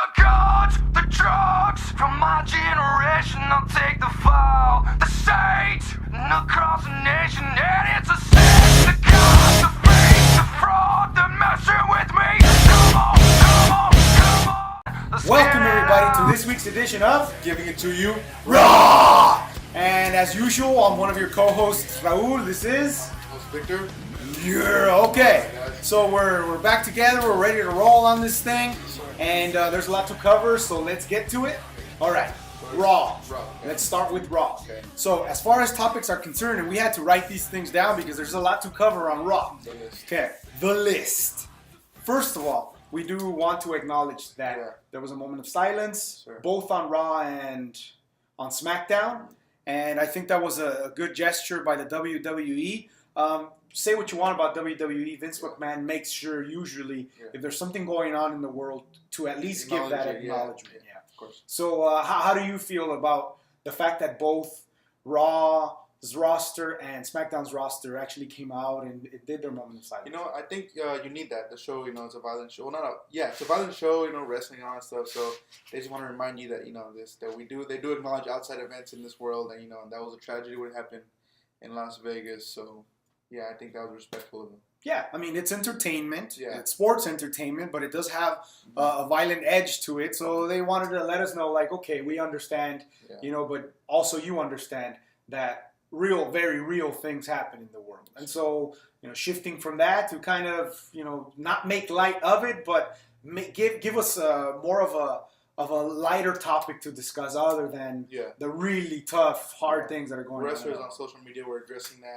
The guns, the drugs, from my generation, I'll take the fall. The saints, across the nation, and it's a sin. The cops, the fakes, the fraud, they're messing with me. Come on, come on, come on. Let's Welcome get it everybody on. to this week's edition of Giving it to you. Raw. And as usual, I'm one of your co-hosts, Raul. This is Host Victor. yeah. Okay, so we're back together. We're ready to roll on this thing, and there's a lot to cover. So let's get to it. All right, Raw. Raw, okay. Let's start with Raw. Okay. So as far as topics are concerned, and we had to write these things down because there's a lot to cover on Raw. The list. Okay, the list. First of all, we do want to acknowledge that Yeah. there was a moment of silence, Sure. both on Raw and on SmackDown, and I think that was a good gesture by the WWE. Say what you want about WWE, Vince McMahon makes sure usually Yeah. if there's something going on in the world to at least give that Acknowledge it, yeah. acknowledgement. Yeah. Of course. So how do you feel about the fact that both Raw's roster and SmackDown's roster actually came out and it did their moment of silence? You know, I think you need that. The show, it's a violent show. Well, it's a violent show. Wrestling and all that stuff. So they just want to remind you that they do acknowledge outside events in this world, and that was a tragedy what happened in Las Vegas. So yeah, I think that was respectful of them. Yeah, I mean, it's entertainment. Yeah. It's sports entertainment, but it does have a violent edge to it. So they wanted to let us know, like, okay, we understand, Yeah. but also you understand that very real things happen in the world. And so, shifting from that to kind of, not make light of it, but give us more of a lighter topic to discuss other than Yeah. the really tough, hard things that are going Wrestlers on. on social media were addressing that.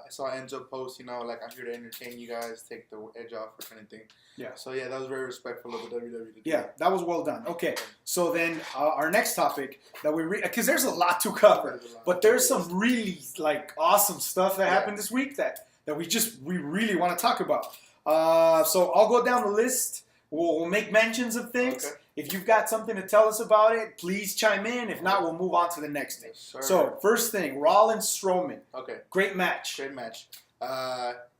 I saw Enzo post, like, I'm here to entertain you guys, take the edge off or anything. Yeah. So yeah, that was very respectful of the WWE. to do. Yeah, that was well done. Okay, so then our next topic that because there's a lot to cover, There's a lot. but there's some really awesome stuff that Yeah. happened this week that we really want to talk about. So I'll go down the list. We'll make mentions of things. Okay. If you've got something to tell us about it, please chime in. If not, we'll move on to the next thing. Yes, sir. So first thing, Rollins Strowman, Okay. great match. Great match.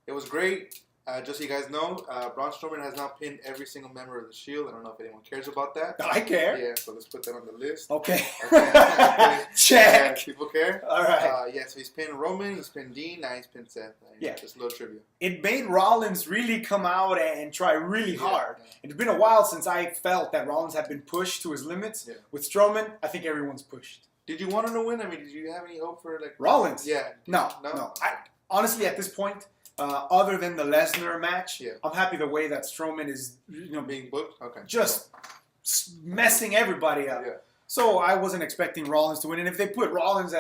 It was great. Just so you guys know, Braun Strowman has now pinned every single member of the Shield. I don't know if anyone cares about that. I care. Yeah, so let's put that on the list. Okay. Okay. Check. People care. All right. Yeah, so he's pinned Roman, he's pinned Dean, now he's pinned Seth. Yeah. Just a little trivia. It made Rollins really come out and try really hard. Yeah. It's been a while since I felt that Rollins had been pushed to his limits. Yeah. With Strowman, I think everyone's pushed. Did you want him to win? I mean, did you have any hope for Rollins? Yeah. No. No? Honestly, at this point, other than the Lesnar match, Yeah. I'm happy the way that Strowman is, Being booked? Okay. just messing everybody up. Yeah. So I wasn't expecting Rollins to win. And if they put Rollins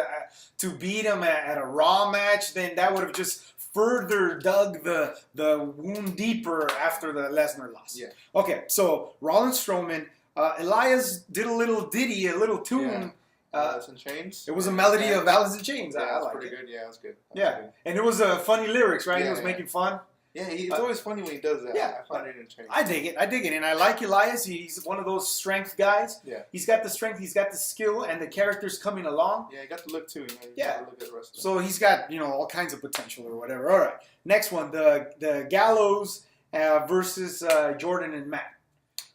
to beat him at a Raw match, then that would have just further dug the wound deeper after the Lesnar loss. Yeah. Okay, so Rollins Strowman, Elias did a little ditty, a little tune. Alice in Chains. It was a melody of Alice in Chains. Yeah, I that's like pretty it. good. Yeah, it was good. That was Yeah, good. and it was funny lyrics, right? Yeah, He was yeah. making fun. Yeah, it's always funny when he does that. Yeah. I find it entertaining. I dig it, and I like Elias. He's one of those strength guys. Yeah. He's got the strength, he's got the skill, and the character's coming along. Yeah, he got the look too. You Yeah. got to look at wrestling. So he's got all kinds of potential or whatever. All right, next one, the Gallows versus Jordan and Matt.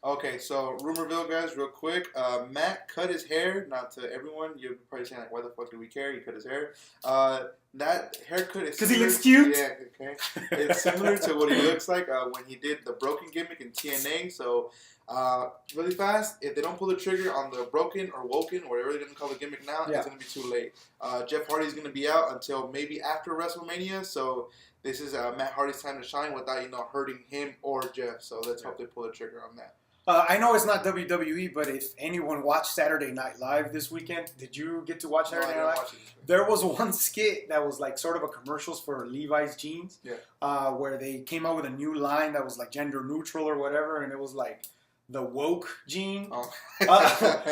Okay, so rumorville, guys, real quick. Matt cut his hair. Not to everyone. You're probably saying, like, why the fuck do we care? He cut his hair. That haircut is 'Cause he similar- looks cute? Yeah, okay. It's similar to what he looks like when he did the broken gimmick in TNA. So, really fast, if they don't pull the trigger on the broken or woken, or whatever they're going to call the gimmick now, Yeah. it's going to be too late. Jeff Hardy's going to be out until maybe after WrestleMania. So, this is Matt Hardy's time to shine without, hurting him or Jeff. So, let's hope they pull the trigger on that. I know it's not WWE, but if anyone watched Saturday Night Live this weekend, did you get to watch No, I Saturday didn't Night Live? watch it. There was one skit that was like sort of a commercials for Levi's jeans, Yeah. where they came out with a new line that was like gender neutral or whatever, and it was like the woke jean. Oh.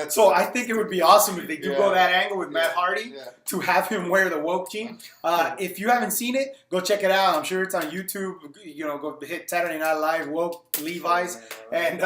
So I think it would be awesome if they do go that angle with Matt Hardy Yeah. to have him wear the woke jean. If you haven't seen it, go check it out. I'm sure it's on YouTube. Go hit Saturday Night Live woke Levi's, and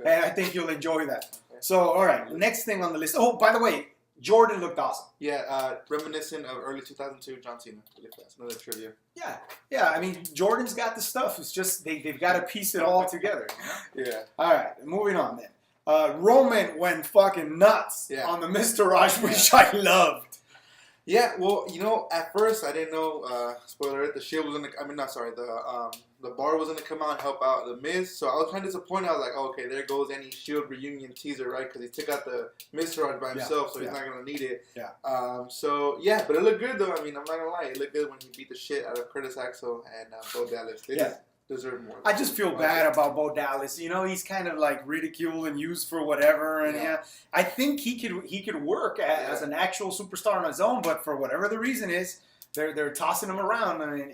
I think you'll enjoy that. So, all right, next thing on the list. Oh, by the way, Jordan looked awesome. Yeah, reminiscent of early 2002 John Cena. That's another trivia. Yeah. I mean, Jordan's got the stuff. It's just they've got to piece it all together. Yeah. All right, moving on then. Roman went fucking nuts on the Mr. Raj, which I loved. Yeah, well, at first I didn't know. Spoiler alert: the Shield was gonna. I mean, not sorry. The Bar was gonna come out and help out the Miz. So I was kind of disappointed. I was like, oh, okay, there goes any Shield reunion teaser, right? Because he took out the Mr. Raj by himself, so he's not gonna need it. Yeah. But it looked good though. I mean, I'm not gonna lie, it looked good when he beat the shit out of Curtis Axel and Bo Dallas. They just deserve more. I just feel bad about Bo Dallas. He's kind of like ridiculed and used for whatever. And I think he could work as an actual superstar on his own. But for whatever the reason is, they're tossing him around. I mean,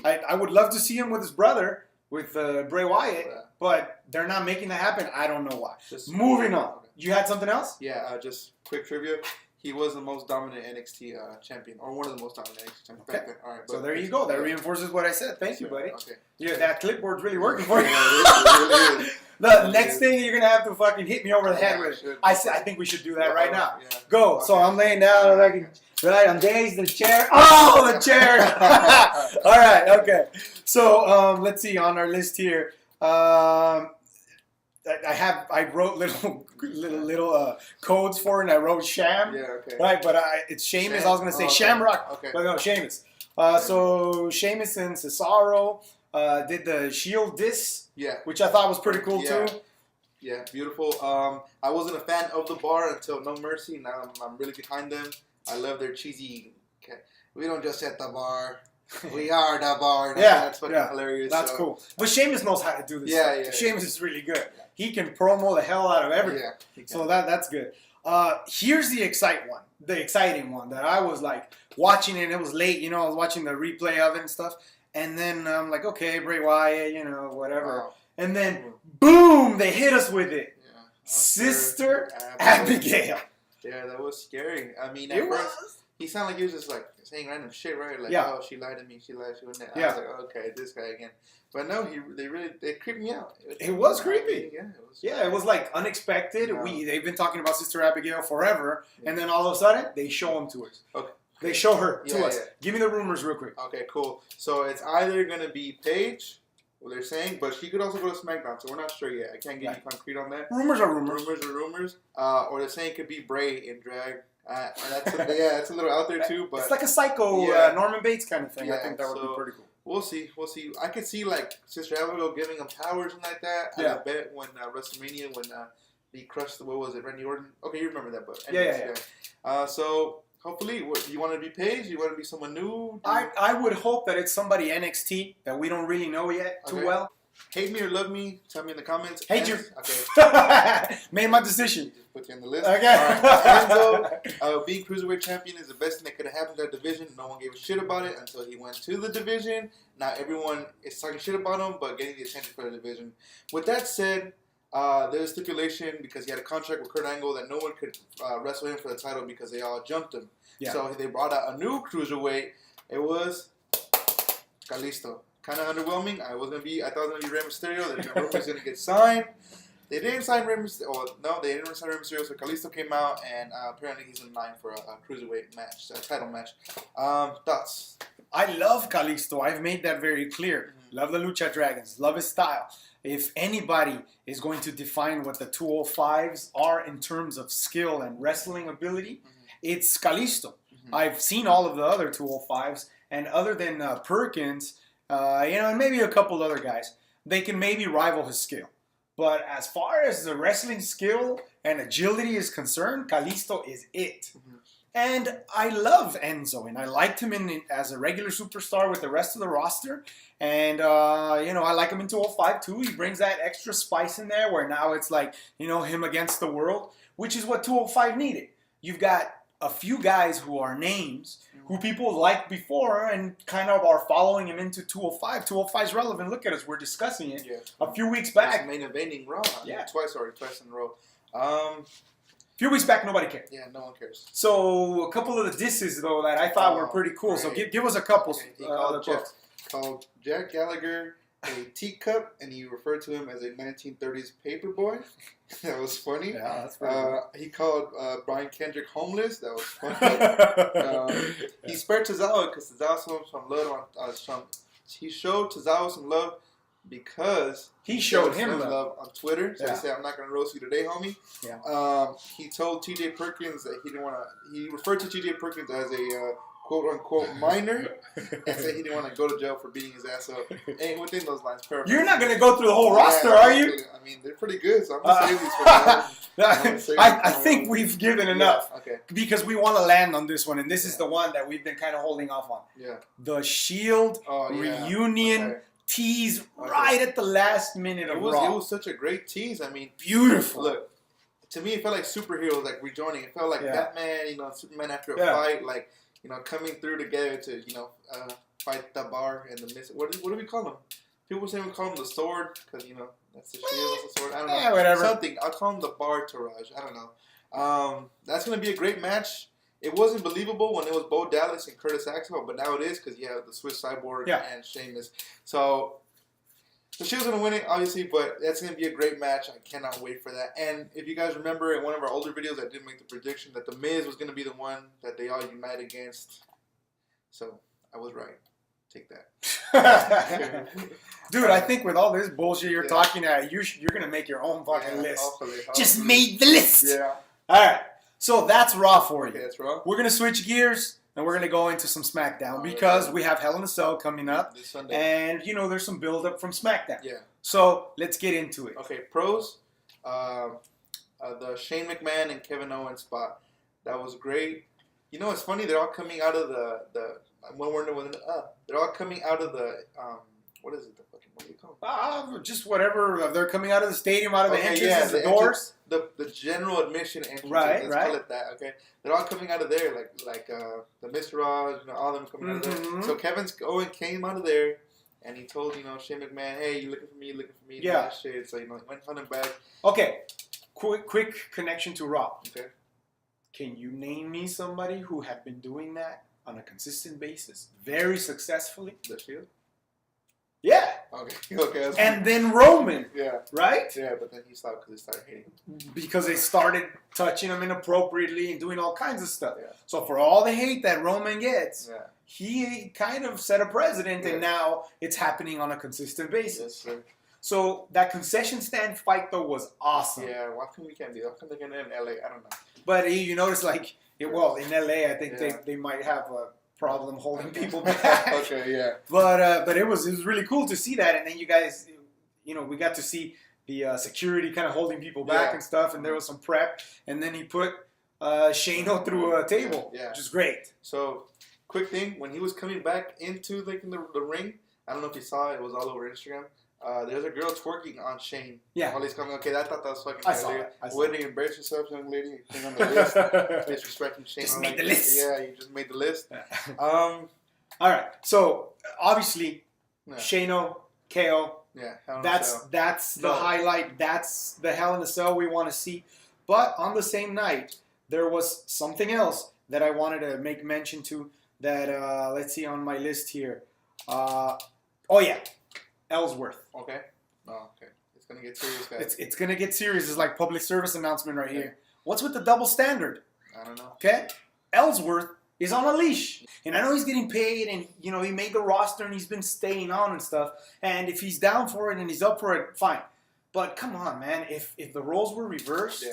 I would love to see him with his brother, with Bray Wyatt, but they're not making that happen. I don't know why. Moving on. You had something else? Yeah, just quick trivia. He was the most dominant NXT champion, or one of the most dominant NXT champions back then. All right, so there you go. That reinforces what I said. Thank you, buddy. Okay. Yeah, that clipboard's really working for you. It really is. The next thing you're gonna have to fucking hit me over the head with. I think we should do that right now. Yeah. Go. Okay. So I'm laying down, right? I'm dazed. The chair. Oh, the chair. All right. Okay. So let's see on our list here. I wrote little codes for it, and I wrote Sham. Yeah, okay. Right, but it's Sheamus. I was gonna say Shamrock, but no, Sheamus. So Sheamus and Cesaro did the Shield disc, which I thought was pretty cool too. Yeah, beautiful. I wasn't a fan of the Bar until No Mercy. Now I'm really behind them. I love their cheesy. We don't just set the bar. We are the Bar. That's fucking hilarious. That's cool. But Sheamus knows how to do this. Yeah. Sheamus is really good. He can promo the hell out of everything. Yeah, so that's good. Here's the exciting one that I was like watching it. It was late, I was watching the replay of it and stuff. And then I'm like, okay, Bray Wyatt, whatever. Wow. And then boom, they hit us with it. Yeah. Sister Abigail. Yeah, that was scary. I mean, at first he sounded like he was just like saying random shit, right? Like, oh, she lied to me. She lied. She wasn't there. I was like, oh, okay, this guy again. But no, they creeped me out. It was creepy. Yeah, it was like unexpected. No. They've been talking about Sister Abigail forever, and then all of a sudden they show them to us. Okay. They show her to us. Yeah. Give me the rumors real quick. Okay, cool. So it's either gonna be Paige, what they're saying, but she could also go to SmackDown. So we're not sure yet. I can't give you concrete on that. Rumors are rumors. Or they're saying it could be Bray in drag. That's a little out there too. But it's like a psycho Norman Bates kind of thing. Yeah, I think that would be pretty cool. We'll see. I could see like Sister Abigail giving him powers and like that. I bet when WrestleMania when he crushed Randy Orton. Okay, you remember that, but anyways, so hopefully, do you want to be Paige? Do you want to be someone new? I would hope that it's somebody NXT that we don't really know yet too well. Hate me or love me? Tell me in the comments. Hate you. Okay. Made my decision. Just put you on the list. Okay. Enzo, being Cruiserweight Champion is the best thing that could have happened to that division. No one gave a shit about it until he went to the division. Now everyone is talking shit about him, but getting the attention for the division. With that said, there's a stipulation because he had a contract with Kurt Angle that no one could wrestle him for the title because they all jumped him. Yeah. So they brought out a new Cruiserweight. It was Kalisto. Kind of underwhelming. I thought it was gonna be Rey Mysterio. The rumor was gonna get signed. They didn't sign Rey Mysterio. Oh, no, they didn't sign Rey Mysterio. So Kalisto came out, and apparently he's in line for a cruiserweight match, a title match. Thoughts? I love Kalisto. I've made that very clear. Mm-hmm. Love the Lucha Dragons. Love his style. If anybody is going to define what the 205s are in terms of skill and wrestling ability, it's Kalisto. Mm-hmm. I've seen all of the other 205s, and other than Perkins. And maybe a couple other guys, they can maybe rival his skill. But as far as the wrestling skill and agility is concerned, Kalisto is it. Mm-hmm. And I love Enzo, and I liked him as a regular superstar with the rest of the roster. And, I like him in 205 too. He brings that extra spice in there where now it's like, him against the world, which is what 205 needed. You've got a few guys who are names who people liked before and kind of are following him into 205. 205 is relevant. Look at us. We're discussing it a few weeks back. Main eventing Raw. Twice in a row. A few weeks back, nobody cared. Yeah, no one cares. So a couple of the disses, though, that I thought were pretty cool. Great. So give us a couple. Okay. He called Jack Gallagher a teacup, and he referred to him as a 1930s paperboy. That was funny. Yeah, that's pretty cool. He called Brian Kendrick homeless. That was funny. He spared Tozawa because Tozawa showed some love. He showed Tozawa some love because he showed him him love on Twitter. So Yeah. he said, "I'm not gonna roast you today, homie." Yeah. He told T.J. Perkins that he didn't want to. He referred to T.J. Perkins as a quote unquote minor, and said he didn't want to go to jail for beating his ass up. And within those lines, perfect. You're not gonna go through the whole roster, are you? I mean, they're pretty good, so I'm gonna save these for now. I think we've given enough. Okay. Because we want to land on this one, and this is the one that we've been kind of holding off on. Yeah. The Shield reunion tease right at the last minute of Raw. It was such a great tease. I mean, beautiful. Look, to me, it felt like superheroes like rejoining. It felt like Batman, Superman after a fight, like coming through together to fight the bar and the mist. What do we call them? People say we call them the sword because that's the shield, that's the sword. I don't know. Yeah, whatever. Something. I'll call them the bar Taraj. I don't know. That's gonna be a great match. It wasn't believable when it was Bo Dallas and Curtis Axel, but now it is because you have the Swiss Cyborg and Sheamus. So the Shield's going to win it, obviously, but that's going to be a great match. I cannot wait for that. And if you guys remember in one of our older videos, I did make the prediction that The Miz was going to be the one that they all unite against. So I was right. Take that. Dude, I think with all this bullshit you're talking at, you're going to make your own fucking list. Hopefully. Just made the list. Yeah. All right. So that's Raw for you. Okay, that's Raw. We're going to switch gears, and we're going to go into some SmackDown because we have Hell in a Cell coming up. This Sunday. And, there's some build-up from SmackDown. Yeah. So let's get into it. Okay, pros. The Shane McMahon and Kevin Owens spot. That was great. It's funny. They're all coming out of they're all coming out of the what is it? What do you call it? Just whatever. They're coming out of the stadium, out of the entrances, the doors. The general admission entrance. Right. Call it that. Okay. They're all coming out of there, like the Mr. Raj, all of them coming out of there. So Owen came out of there, and he told Shane McMahon, "Hey, you looking for me? Looking for me?" Yeah. That shit. So went hunting back. Okay. Quick connection to Raw. Okay. Can you name me somebody who had been doing that on a consistent basis, very successfully? The Shield. Yeah. Okay. And then Roman. Yeah. Right? Yeah, but then he stopped because he started hating him. Because they started touching him inappropriately and doing all kinds of stuff. Yeah. So for all the hate that Roman gets, he kind of set a precedent, and now it's happening on a consistent basis. Yes, sir. So that concession stand fight, though, was awesome. Yeah, why come we can't do that? Why come they're going to in LA? I don't know. But you notice, in LA, I think they might have a problem holding people back. Okay, yeah. But it was really cool to see that, and then you guys, we got to see the security kind of holding people back and stuff, and there was some prep, and then he put Shano through a table, which is great. So, quick thing, when he was coming back into the ring, I don't know if you saw it, it was all over Instagram. There's a girl twerking on Shane. Yeah. While he's coming. Okay, I thought that was fucking. I saw it. Waiting to embarrass yourself, young lady. You're on the list. Disrespecting Shane. Just made the list. Yeah, you just made the list. All right. So obviously, Shano, KO. Yeah. That's the highlight. That's the Hell in a Cell we want to see. But on the same night, there was something else that I wanted to make mention to. That let's see on my list here. Ellsworth. Okay. Oh, okay. It's gonna get serious, guys. It's gonna get serious. It's like public service announcement right here. What's with the double standard? I don't know. Okay, Ellsworth is on a leash, and I know he's getting paid, and he made the roster, and he's been staying on and stuff. And if he's down for it and he's up for it, fine. But come on, man. If the roles were reversed,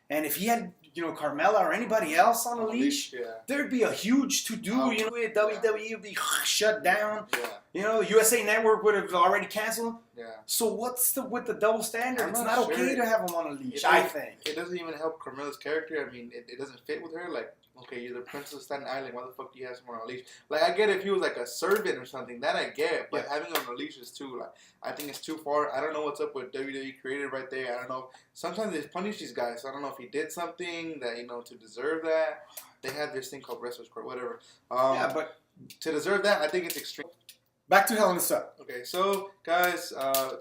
and if he had Carmella or anybody else on a leash, there'd be a huge to-do. WWE would be shut down. USA Network would have already canceled. Yeah. So what's with the double standard? It's not okay to have him on a leash, I think. It doesn't even help Carmella's character. I mean, it doesn't fit with her. Like, okay, you're the princess of Staten Island. Why the fuck do you have someone on a leash? Like, I get it if he was like a servant or something. That I get. But having him on a leash is too, I think it's too far. I don't know what's up with WWE creative right there. I don't know. Sometimes they punish these guys. So I don't know if he did something that, to deserve that. They have this thing called Wrestler's Court, whatever. But to deserve that, I think it's extreme. Back to Hell in a Cell. Okay, so guys,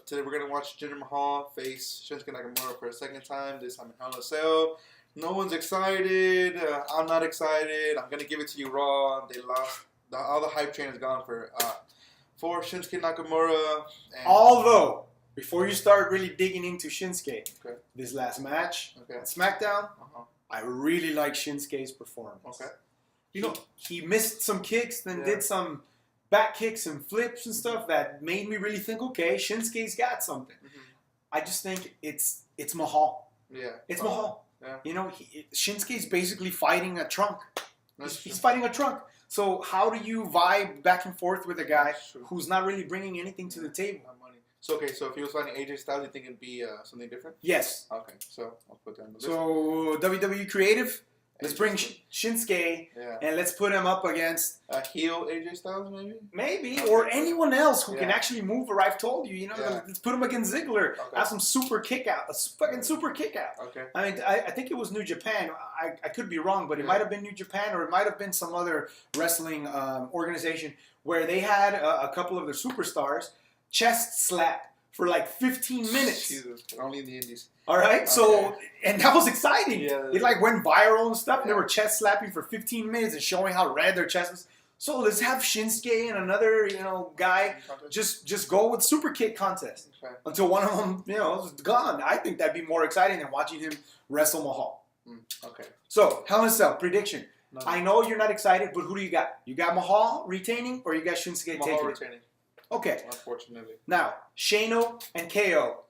today we're gonna watch Jinder Mahal face Shinsuke Nakamura for a second time. This time in Hell in a Cell. No one's excited. I'm not excited. I'm gonna give it to you raw. They lost. All the hype train is gone for Shinsuke Nakamura. Although, before you start really digging into Shinsuke, this last match on SmackDown, I really like Shinsuke's performance. Okay. He missed some kicks, then did some back kicks and flips and stuff that made me really think, okay, Shinsuke's got something. I just think it's Mahal. Yeah. It's Mahal. Yeah. You know, Shinsuke's basically fighting a trunk. That's He's true. fighting a trunk. So how do you vibe back and forth with a guy That's true. who's not really bringing anything to the table? Not money. So okay, so if he was fighting AJ Styles, you think it'd be something different? Yes. Okay, so I'll put that on the list. So WWE Creative, let's bring AJ Shinsuke Yeah. and let's put him up against Heel AJ Styles maybe? maybe or anyone else who can Yeah. actually move. Or I've told you, Yeah. let's put him against Ziggler. Okay. Have some super kick out, a fucking super kick out. Okay. I mean, I think it was New Japan. I could be wrong, but it Yeah. might have been New Japan or it might have been some other wrestling organization where they had a couple of their superstars chest slap for like 15 minutes. Jesus, only in the Indies. All right, so Okay. and that was exciting. Yeah. It like went viral and stuff. They Yeah. were chest slapping for 15 minutes and showing how red their chest was. So let's have Shinsuke and another guy just go with super kick contest Okay. until one of them is gone. I think that'd be more exciting than watching him wrestle Mahal. Okay. So Hell in a Cell prediction. No. I know you're not excited, but who do you got? You got Mahal retaining or you got Shinsuke Mahal taking? retaining, Okay. unfortunately. Now Shano and KO.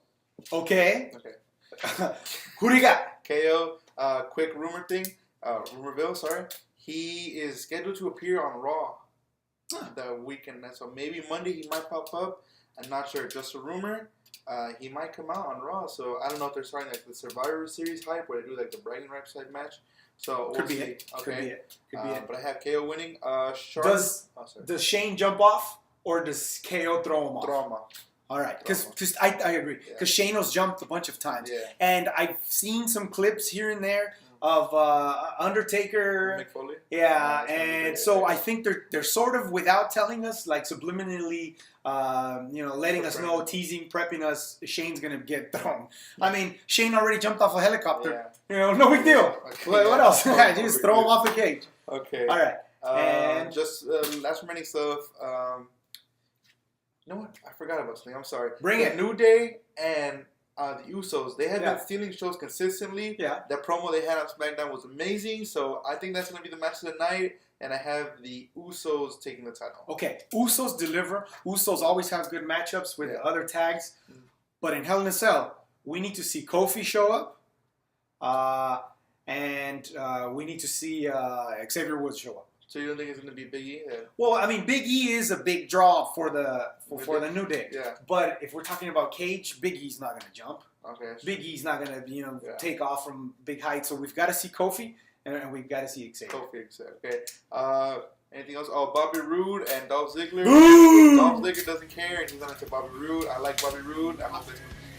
Okay. Okay. Who do you got? KO, quick rumorville, sorry. He is scheduled to appear on Raw the weekend. So maybe Monday he might pop up. I'm not sure. Just a rumor. He might come out on Raw. So I don't know if they're starting like the Survivor Series hype where they do like the bragging rights type match. So we'll Could be see. it. Okay. Could be it. Could be it. But I have KO winning. Charlotte. Does Shane jump off or does KO throw him off? Drama. All right, because I agree. Yeah. Because Shano's jumped a bunch of times, Yeah. and I've seen some clips here and there of Undertaker. Mick Foley. Yeah, it's gonna be and great. so I think they're sort of without telling us, like subliminally, letting us know, teasing, prepping us. Shane's gonna get thrown. I mean, Shane already jumped off a helicopter. Yeah. No big deal. Okay, What yeah. else? No Just big throw him deal. off the cage. Okay. All right. And just last remaining stuff. You know what? I forgot about something. I'm sorry. Bring The it. New Day and the Usos. They have Yeah. been stealing shows consistently. Yeah. That promo they had on SmackDown was amazing. So I think that's going to be the match of the night. And I have the Usos taking the title. Okay, Usos deliver. Usos always have good matchups with Yeah. other tags. But in Hell in a Cell, we need to see Kofi show up. And we need to see Xavier Woods show up. So you don't think it's going to be Big E? Yeah. Well, I mean, Big E is a big draw for the New Day. Yeah. But if we're talking about Cage, Big E's not going to jump. Okay. Big E's not going to, Yeah. take off from big heights. So we've got to see Kofi, and we've got to see Xavier. Kofi, okay. Anything else? Oh, Bobby Roode and Dolph Ziggler. Boom! Dolph Ziggler doesn't care, and he's gonna say Bobby Roode. I like Bobby Roode.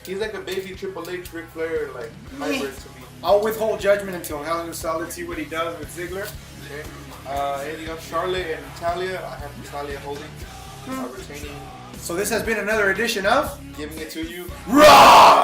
He's like a baby Triple H, Ric Flair, like hybrid to me. I'll withhold judgment until Hell in a Cell. Let's see what he does with Ziggler. Okay. Anything else? Charlotte and Natalia. I have Natalia holding, retaining, So this has been another edition of giving it to you. Raw!